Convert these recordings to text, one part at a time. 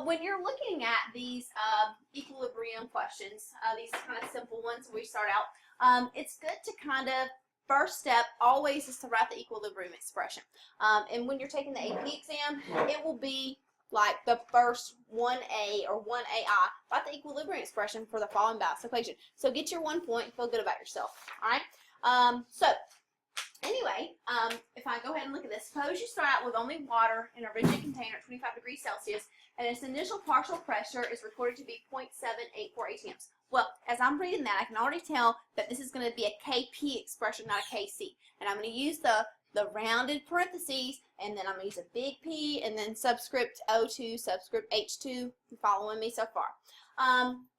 when you're looking at these equilibrium questions, these kind of simple ones we start out, it's good to kind of, first step always is to write the equilibrium expression. And when you're taking the AP exam, it will be like the first 1A or 1AI. Write the equilibrium expression for the following balanced equation. So get your 1 point, feel good about yourself. All right? So anyway, if I go ahead and look at this, suppose you start out with only water in a rigid container at 25 degrees Celsius, and its initial partial pressure is recorded to be 0.784 atms. Well, as I'm reading that, I can already tell that this is going to be a Kp expression, not a Kc. And I'm going to use the rounded parentheses, and then I'm going to use a big P, and then subscript O2, subscript H2. You following me so far?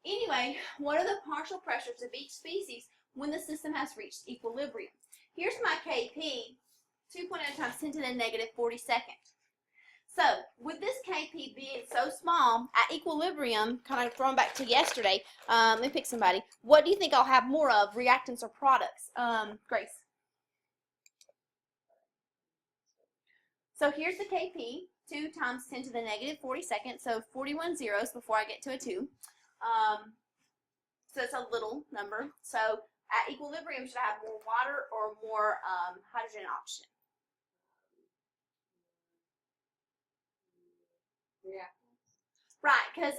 Anyway, what are the partial pressures of each species when the system has reached equilibrium? Here's my Kp, 2.0 times 10 to the negative 42nd. So, with this Kp being so small, at equilibrium, kind of throwing back to yesterday, let me pick somebody. What do you think I'll have more of, reactants or products? Grace. So here's the Kp, 2 times 10 to the negative 42nd, so 41 zeros before I get to a 2. So it's a little number. So at equilibrium, should I have more water or more hydrogen and oxygen? Yeah. Right, because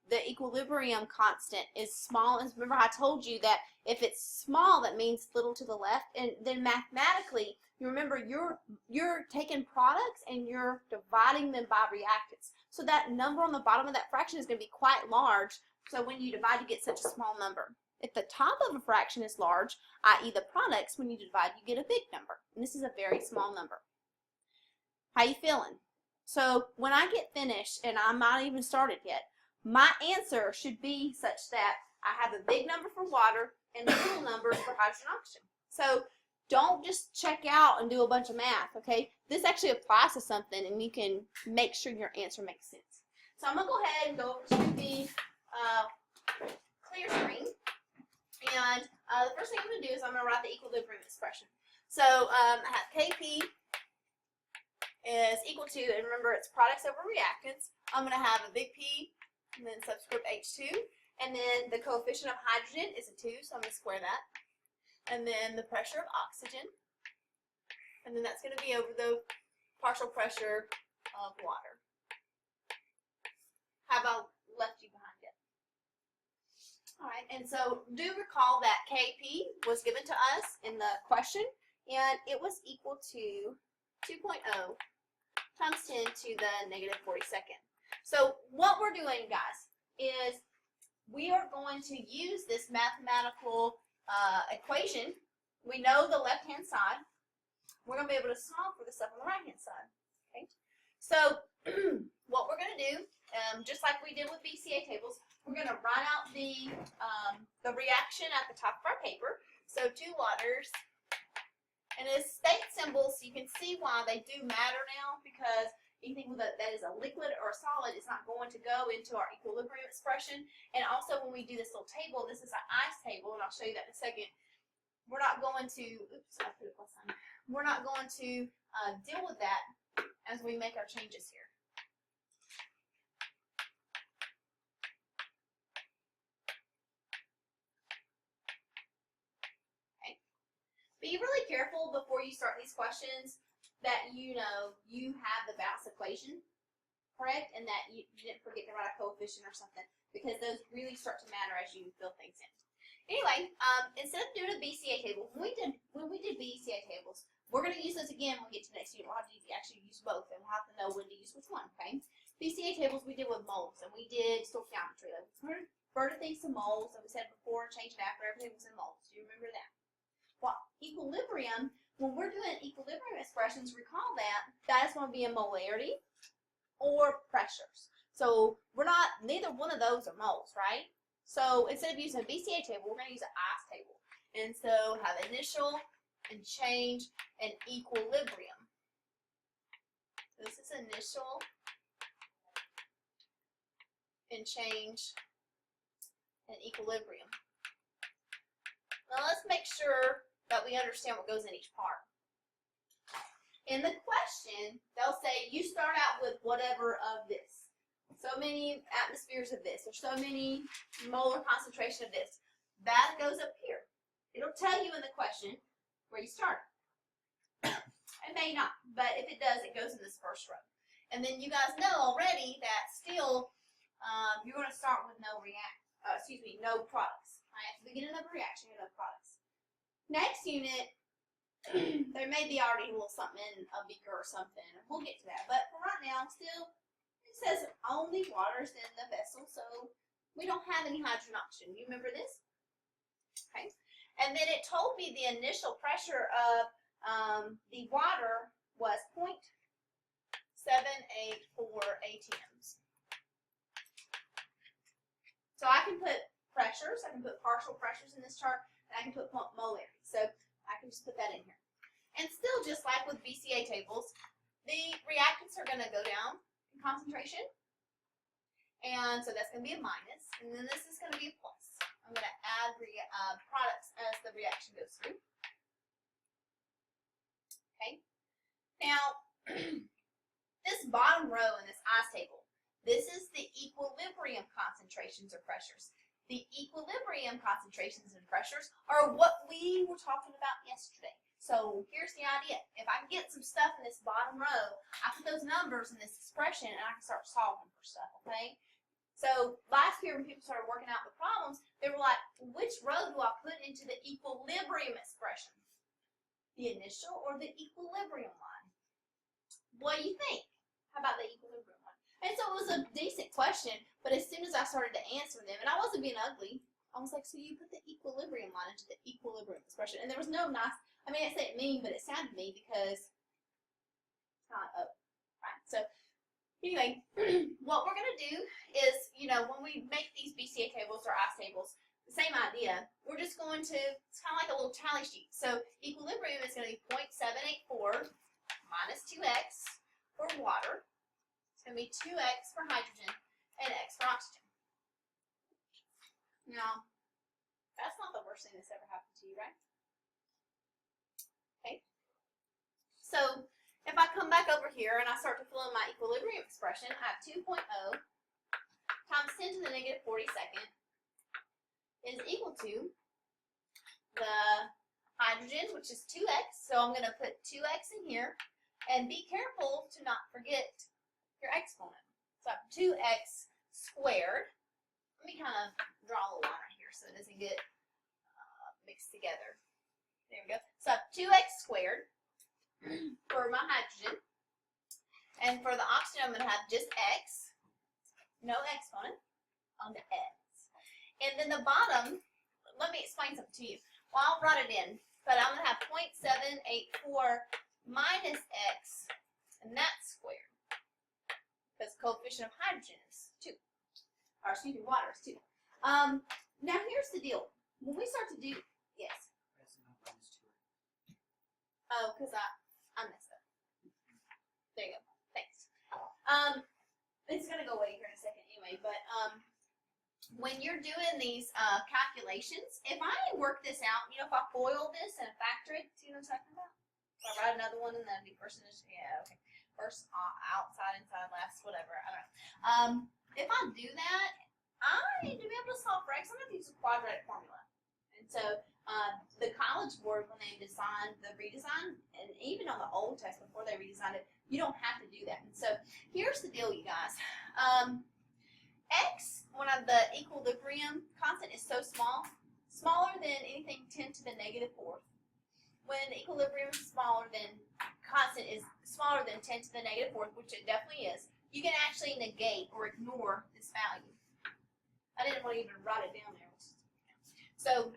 the equilibrium constant is small. And remember, I told you that if it's small, that means little to the left. And then mathematically, you remember you're taking products and you're dividing them by reactants. So that number on the bottom of that fraction is going to be quite large. So when you divide, you get such a small number. If the top of a fraction is large, i.e. the products, when you divide, you get a big number. And this is a very small number. How you feeling? So when I get finished, and I'm not even started yet, my answer should be such that I have a big number for water and little numbers for hydrogen and oxygen. So don't just check out and do a bunch of math, okay? This actually applies to something, and you can make sure your answer makes sense. So I'm going to go ahead and go over to the clear screen. And the first thing I'm going to do is I'm going to write the equilibrium expression. So I have Kp is equal to, and remember it's products over reactants, I'm going to have a big P and then subscript H2, and then the coefficient of hydrogen is a 2, so I'm going to square that, and then the pressure of oxygen, and then that's going to be over the partial pressure of water. Have I left you behind yet? Alright, and so do recall that Kp was given to us in the question, and it was equal to 2.0 times 10 to the negative 42nd. So what we're doing, guys, is we are going to use this mathematical equation. We know the left-hand side. We're going to be able to solve for the stuff on the right-hand side. Okay. So what we're going to do, just like we did with BCA tables, we're going to write out the reaction at the top of our paper. So 2 waters. And it's state symbols, so you can see why they do matter now, because anything that is a liquid or a solid is not going to go into our equilibrium expression. And also when we do this little table, this is an ice table, and I'll show you that in a second. We're not going to, oops, I put a plus sign. We're not going to deal with that as we make our changes here. Be really careful before you start these questions that you know you have the balanced equation correct and that you didn't forget to write a coefficient or something, because those really start to matter as you fill things in. Anyway, instead of doing a BCA table, when we did BCA tables, we're going to use those again when we get to next year. We'll have to actually use both, and we'll have to know when to use which one, okay? BCA tables we did with moles, and we did stoichiometry. Like, we converted things to moles, and we said before, changed it after, everything was in moles. Do you remember that? Well, equilibrium, when we're doing equilibrium expressions, recall that is going to be a molarity or pressures. So we're not, neither one of those are moles, right? So instead of using a BCA table, we're going to use an ice table. And so have initial and change and equilibrium. This is initial and change and equilibrium. Now let's make sure that we understand what goes in each part. In the question, they'll say you start out with whatever of this. so many atmospheres of this, or so many molar concentration of this. That goes up here. It'll tell you in the question where you start. It may not, but if it does, it goes in this first row. And then you guys know already that still you're going to start with no products. Right? At the beginning of a reaction, you have no products. Next unit, there may be already a little something in a beaker or something. We'll get to that. But for right now, still, it says only water's in the vessel, so we don't have any hydrogen oxygen. You remember this? Okay. And then it told me the initial pressure of the water was 0.784 atms. So I can put pressures, I can put partial pressures in this chart, and I can put molarity. So I can just put that in here. And still, just like with BCA tables, the reactants are going to go down in concentration. And so that's going to be a minus. And then this is going to be a plus. I'm going to add products as the reaction goes through. Okay. Now, this bottom row in this ice table, this is the equilibrium concentrations or pressures. The equilibrium concentrations and pressures are what we were talking about yesterday. So here's the idea. If I can get some stuff in this bottom row, I put those numbers in this expression and I can start solving for stuff, okay? So last year when people started working out the problems, they were like, which row do I put into the equilibrium expression? The initial or the equilibrium line? What do you think? How about the equilibrium line? And so it was a decent question, but as soon as I started to answer them, and I wasn't being ugly, I was like, so you put the equilibrium line into the equilibrium expression. And there was no nice, I mean, I say it mean, but it sounded mean because it's not up, right? So anyway, what we're going to do is, when we make these BCA tables or ice tables, the same idea. We're just going to, it's kind of like a little tally sheet. So equilibrium is going to be 0.784 minus 2x for water. It's going to be 2x for hydrogen and x for oxygen. Now, that's not the worst thing that's ever happened to you, right? Okay. So if I come back over here and I start to fill in my equilibrium expression, I have 2.0 times 10 to the negative 42nd is equal to the hydrogen, which is 2x. So I'm going to put 2x in here. And be careful to not forget your exponent. So I have 2x squared. Let me kind of draw a little line right here so it doesn't get mixed together. There we go. So I have 2x squared for my hydrogen. And for the oxygen, I'm going to have just x. No exponent on the x. And then the bottom, let me explain something to you. Well, I'll write it in. But I'm going to have 0.784 minus x, and that's squared. Because the coefficient of hydrogen is 2. Or excuse me, water is 2. Now here's the deal. When we start to do, yes. Oh, because I messed up. There you go. Thanks. It's gonna go away here in a second anyway, but when you're doing these calculations, if I work this out, if I FOIL this and factor it, see what I'm talking about? If I write another one and then the percentage, yeah, okay. First, outside, inside, last, whatever, I don't know. If I do that, to be able to solve for x, I'm going to use a quadratic formula. And so the College Board, when they designed the redesign, and even on the old test before they redesigned it, you don't have to do that. And so here's the deal, you guys. X, one of the equilibrium constant, is so small, smaller than anything 10 to the negative 4th. When equilibrium is smaller than, constant is smaller than 10 to the negative 4th, which it definitely is, you can actually negate or ignore this value. I didn't want to even write it down there. So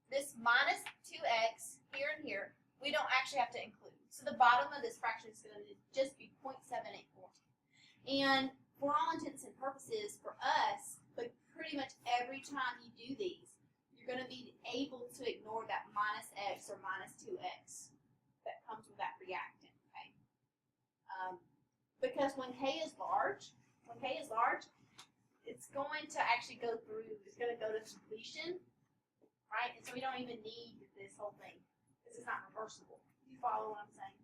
this minus 2x here and here, we don't actually have to include. So the bottom of this fraction is going to just be 0.784. And for all intents and purposes, for us, but pretty much every time you do these, you're going to be able to ignore that minus x or minus 2x that comes with that reactant, okay? Because when K is large, it's going to actually go through, it's going to go to completion, right? And so we don't even need this whole thing. This is not reversible. You follow what I'm saying?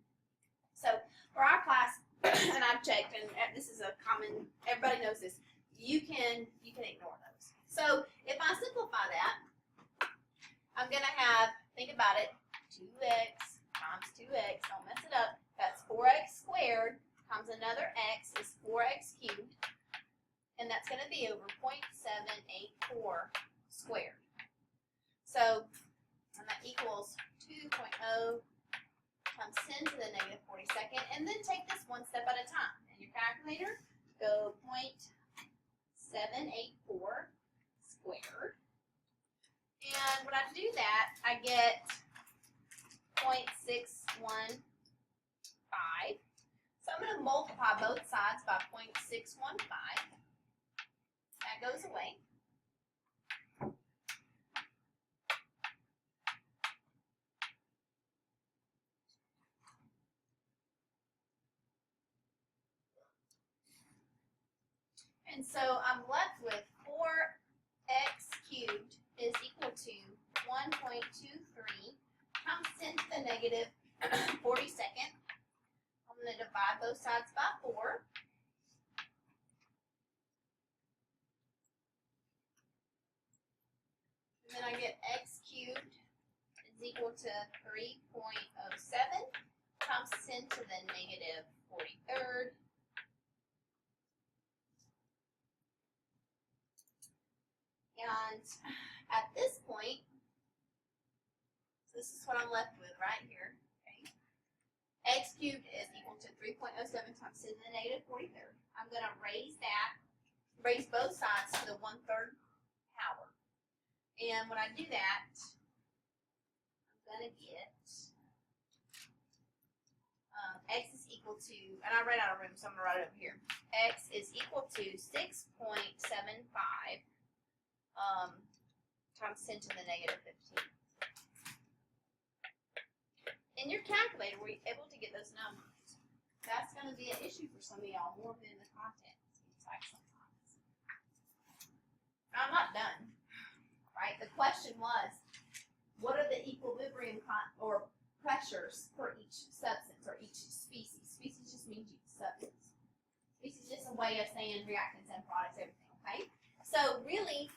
So for our class, and I've checked, and this is a common, everybody knows this, 4x cubed, and that's going to be over 0.784 squared. So, and that equals 2.0 times 10 to the negative 42nd, and then take this one step at a time. In your calculator, go 0.784 squared. And when I do that, I get 0.615. So I'm going to multiply both sides by 0.615. That goes away. And so I'm left with 4x cubed is equal to 1.23 times 10 to the negative 42nd. I'm going to divide both sides by 4. And then I get x cubed is equal to 3.07 times 10 to the negative 43rd. And at this point, so this is what I'm left with right here. Okay. X cubed is equal to 3.07 times 10 to the negative 43rd. I'm going to raise both sides to the 1/3 power. And when I do that, I'm going to get x is equal to, and I ran out of room, so I'm going to write it over here. X is equal to 6.75 times 10 to the negative 15. In your calculator, were you able to get those numbers? That's going to be an issue for some of y'all more than the content. Seems like sometimes. I'm not done, right? The question was, what are the equilibrium or pressures for each substance or each species? Species just means each substance. Species is just a way of saying reactants and products, everything, okay? So really,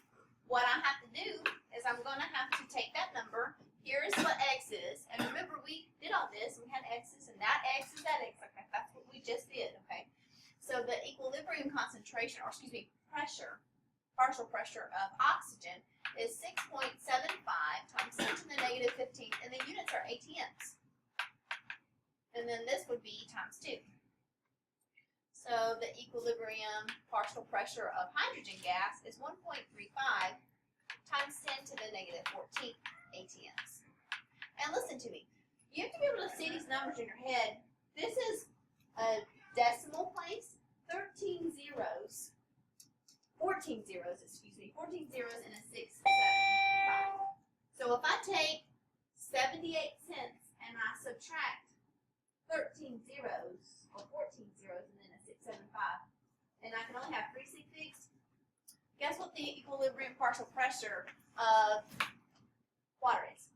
what I have to do is I'm going to have to take that number. Here is what x is. And remember, we did all this. We had x's, and that x is that x. Okay, that's what we just did, okay? So the equilibrium concentration, or excuse me, pressure, partial pressure of oxygen is 6.75 times 10 to the negative 15, and the units are atms. And then this would be times 2. So the equilibrium partial pressure of hydrogen gas is 1.35 times 10 to the negative 14 atms. And listen to me. You have to be able to see these numbers in your head. This is a decimal place, 14 zeros, excuse me, 14 zeros and a 675. So if I take 78 cents and I subtract 13 zeros, or 14 zeros, and then a 675, and I can only have 3 sig figs, guess what the equilibrium partial pressure of water is?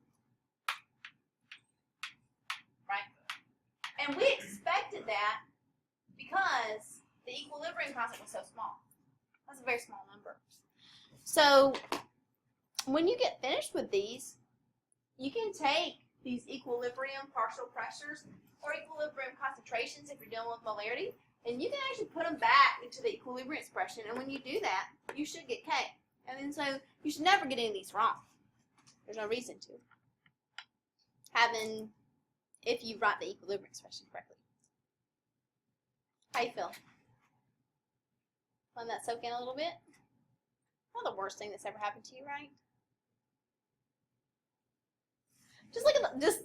Right? And we expected that because the equilibrium constant was so small. That's a very small number. So when you get finished with these, you can take these equilibrium partial pressures or equilibrium concentrations if you're dealing with molarity, and you can actually put them back into the equilibrium expression, and when you do that, you should get K. And then so you should never get any of these wrong. There's no reason to. If you write the equilibrium expression correctly. How you feel? Let that soak in a little bit? Not the worst thing that's ever happened to you, right? Just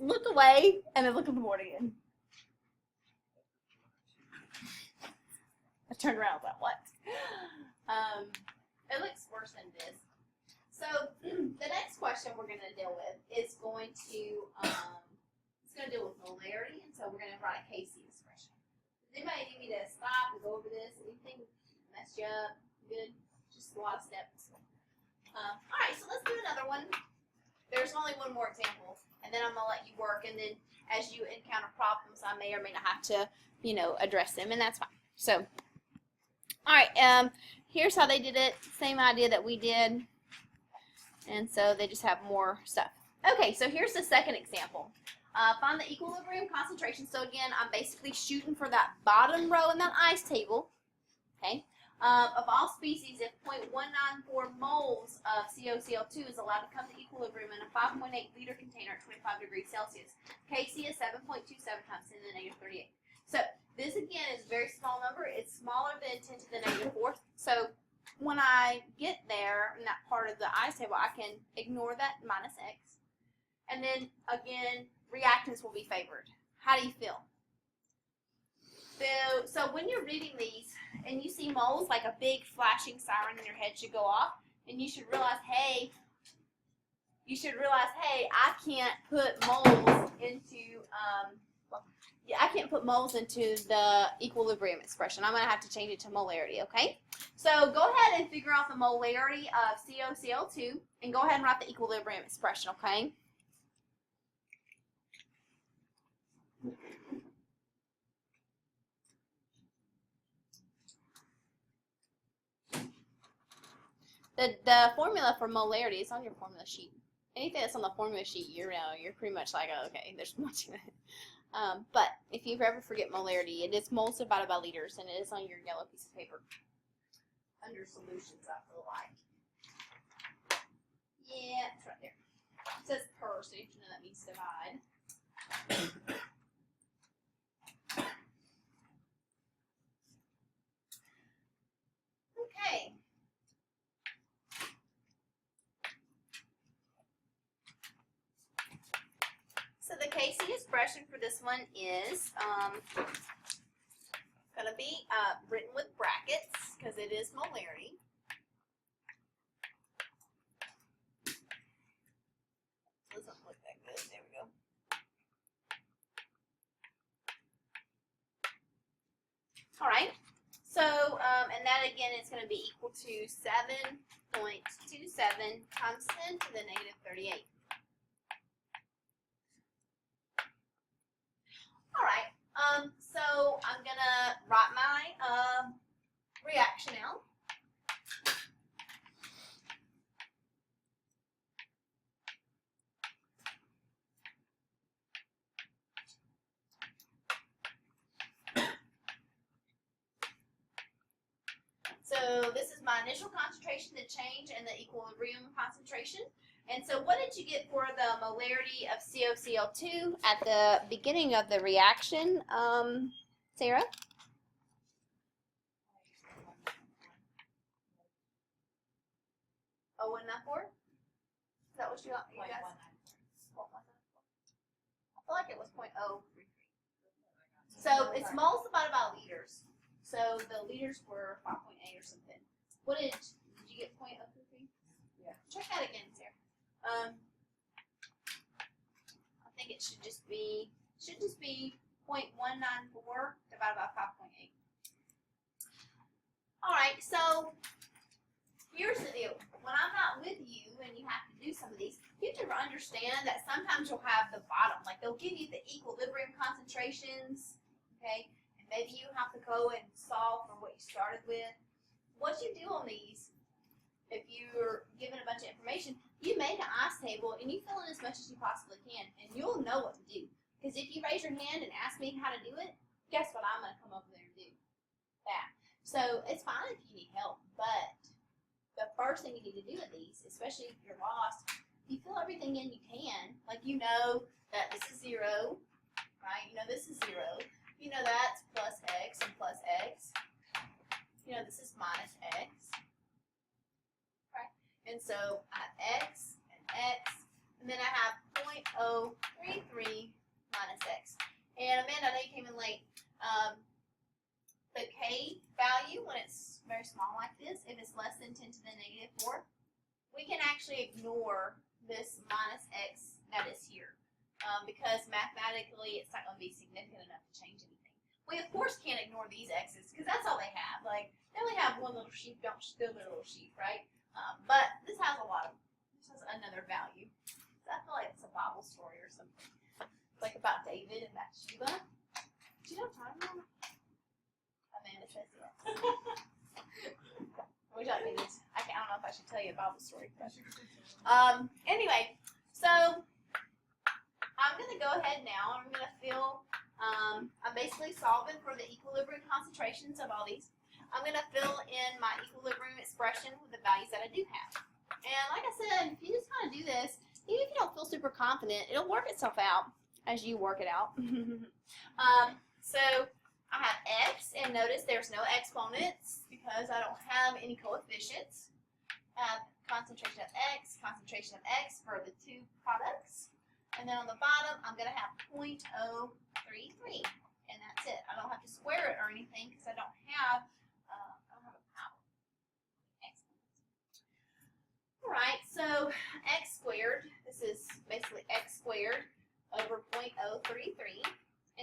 look away and then look at the board again. I turned around and thought, what? It looks worse than it is. So the next question we're going to deal with is going to deal with molarity, and so we're going to write a Kc expression. Does anybody need me to stop and go over this? Anything messed you up? Good? Just a lot of steps. All right, so let's do another one. There's only one more example, and then I'm going to let you work, and then as you encounter problems, I may or may not have to, address them, and that's fine. So, all right, here's how they did it. Same idea that we did, and so they just have more stuff. Okay, so here's the second example. Find the equilibrium concentration. So again, I'm basically shooting for that bottom row in that ice table. Of all species, if 0.194 moles of COCl2 is allowed to come to equilibrium in a 5.8 liter container at 25 degrees Celsius, Kc is 7.27 times 10 to the negative 38. So this again is a very small number. It's smaller than 10 to the negative 4th. So when I get there in that part of the ice table, I can ignore that minus x. And then again, reactants will be favored. How do you feel? So when you're reading these and you see moles, like a big flashing siren in your head should go off, and you should realize, hey, I can't put moles into, I can't put moles into the equilibrium expression. I'm going to have to change it to molarity, okay? So go ahead and figure out the molarity of COCl2, and go ahead and write the equilibrium expression, okay? The formula for molarity is on your formula sheet. Anything that's on the formula sheet, you're pretty much like, oh, okay, there's much in it. But if you ever forget molarity, it is moles divided by liters, and it is on your yellow piece of paper. Under solutions, I feel like. Yeah, it's right there. It says per, so you have to know that means divide. Okay. So the Kc expression for this one is going to be written with brackets because it is molarity. Doesn't look that good. There we go. All right. So, and that again is going to be equal to 7.27 times 10 to the negative 38. All right, so I'm going to write my reaction out. So this is my initial concentration, the change, and the equilibrium concentration. And so what did you get for the molarity of COCl2 at the beginning of the reaction, Sarah? Oh, 194? Is that what you got? I feel like it was 0.033. So it's moles divided by liters. So the liters were 5.8 or something. What did you get 0.033? Yeah. Check that again, Sarah. I think it should just be 0.194 divided by 5.8. All right, so here's the deal. When I'm not with you and you have to do some of these, you have to understand that sometimes you'll have the bottom, like they'll give you the equilibrium concentrations, okay? And maybe you have to go and solve for what you started with. What you do on these, if you're given a bunch of information, you make an ice table and you fill in as much as you possibly can, and you'll know what to do. Because if you raise your hand and ask me how to do it, guess what I'm going to come over there and do? That. So it's fine if you need help, but the first thing you need to do with these, especially if you're lost, you fill everything in you can. Like you know that this is 0, right? You know this is 0. You know that's plus x and plus x. You know this is minus x. And so I have x, and then I have 0.033 minus x. And Amanda, I know you came in late. The k value, when it's very small like this, if it's less than 10 to the negative 4, we can actually ignore this minus x that is here. Because mathematically it's not going to be significant enough to change anything. We, of course, can't ignore these x's because that's all they have. Like, they only have one little sheep, don't steal their little sheep, right? But this has another value. So I feel like it's a Bible story or something. It's like about David and Bathsheba. Do you know what I'm talking about? Amanda says yes. Would you like me to? I don't know if I should tell you a Bible story. But, anyway, so I'm going to go ahead now. I'm going to fill. I'm basically solving for the equilibrium concentrations of all these. I'm going to fill in my equilibrium expression with the values that I do have. And like I said, if you just kind of do this, even if you don't feel super confident, it'll work itself out as you work it out. So I have x, and notice there's no exponents because I don't have any coefficients. I have concentration of x for the two products. And then on the bottom, I'm going to have 0.033, and that's it. I don't have to square it or anything because I don't have a power. All right, so x squared, this is basically x squared over 0.033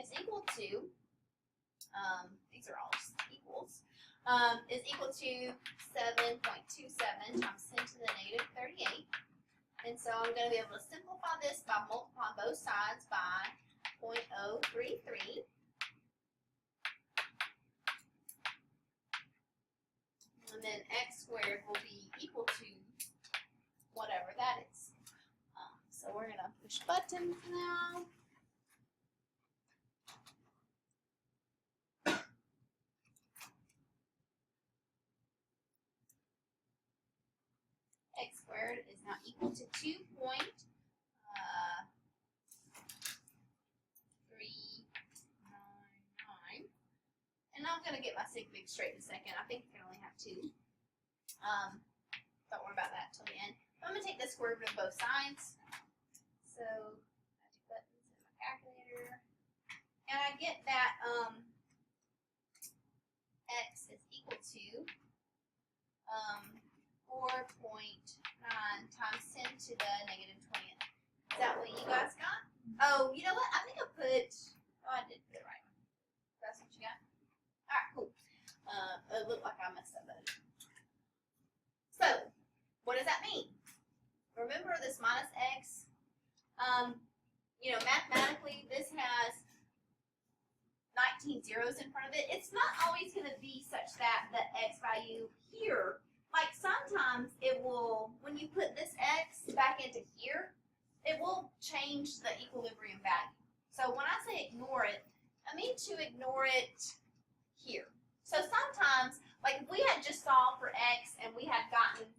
is equal to, these are all just equals, is equal to 7.27 times 10 to the negative 38. And so I'm going to be able to simplify this by multiplying both sides by 0.033. And then x squared will be equal to whatever that is. So we're going to push buttons now. X squared is now equal to 2.399. And I'm going to get my sig figs straight in a second. I think you can only have two. Don't worry about that till the end. I'm going to take the square root of both sides. So I do buttons in my calculator. And I get that x is equal to 4.9 times 10 to the negative 20th. Is that what you guys got? Oh, you know what? I think I put, I did put it right. That's what you got? Alright, cool. It looked like I messed up. So, what does that mean? Remember this minus x? You know, mathematically, this has 19 zeros in front of it. It's not always going to be such that the x value here, like sometimes it will, when you put this x back into here, it will change the equilibrium value. So when I say ignore it, I mean to ignore it here. So sometimes, like if we had just solved for x and we had gotten,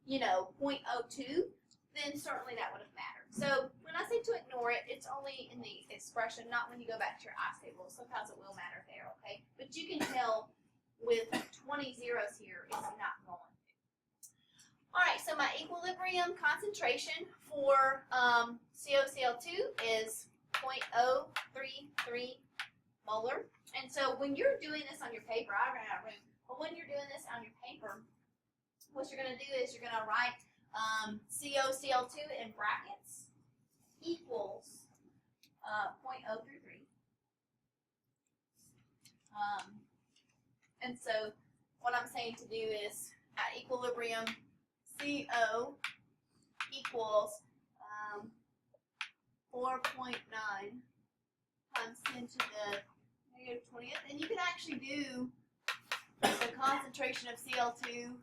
you know, 0.02, then certainly that would have mattered. So when I say to ignore it, it's only in the expression, not when you go back to your ice table. Sometimes it will matter there, okay? But you can tell with 20 zeros here, it's not going to. All right, so my equilibrium concentration for COCl2 is 0.033 molar. And so when you're doing this on your paper, I ran out of room, but when you're doing this on your paper, what you're going to do is you're going to write COCl2 in brackets equals 0.033. And so what I'm saying to do is at equilibrium, CO equals 4.9 times 10 to the negative 20th. And you can actually do the concentration of Cl2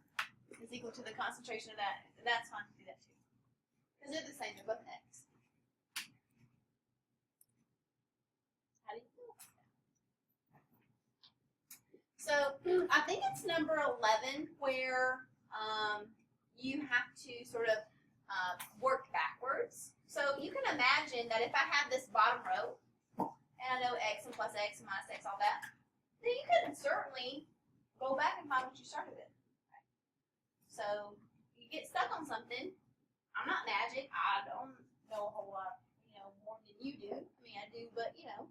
is equal to the concentration of that. That's fine to do that too. Because they're the same, they're both x. How do you feel about that? So I think it's number 11 where you have to sort of work backwards. So you can imagine that if I have this bottom row, and I know x and plus x and minus x, all that, then you could certainly go back and find what you started with. So you get stuck on something. I'm not magic. I don't know a whole lot, you know, more than you do. I mean, I do, but you know,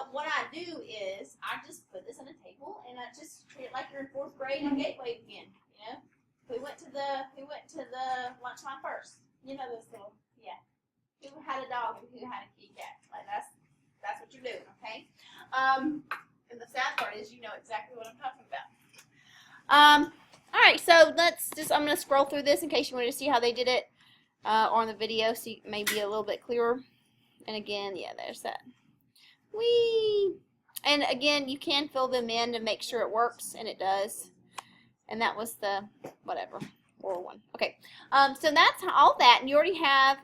what I do is I just put this in a table and I just treat it like you're in 4th grade in Gateway again. You know, who went to the lunch line first? You know those little, yeah. Who had a dog and who had a kitty cat? Like that's what you're doing, okay? And the sad part is you know exactly what I'm talking about. All right, so I'm going to scroll through this in case you want to see how they did it on the video, so it may be a little bit clearer. And again, yeah, there's that. Whee! And again, you can fill them in to make sure it works, and it does. And that was the, whatever, 401. Okay, so that's all that, and you already have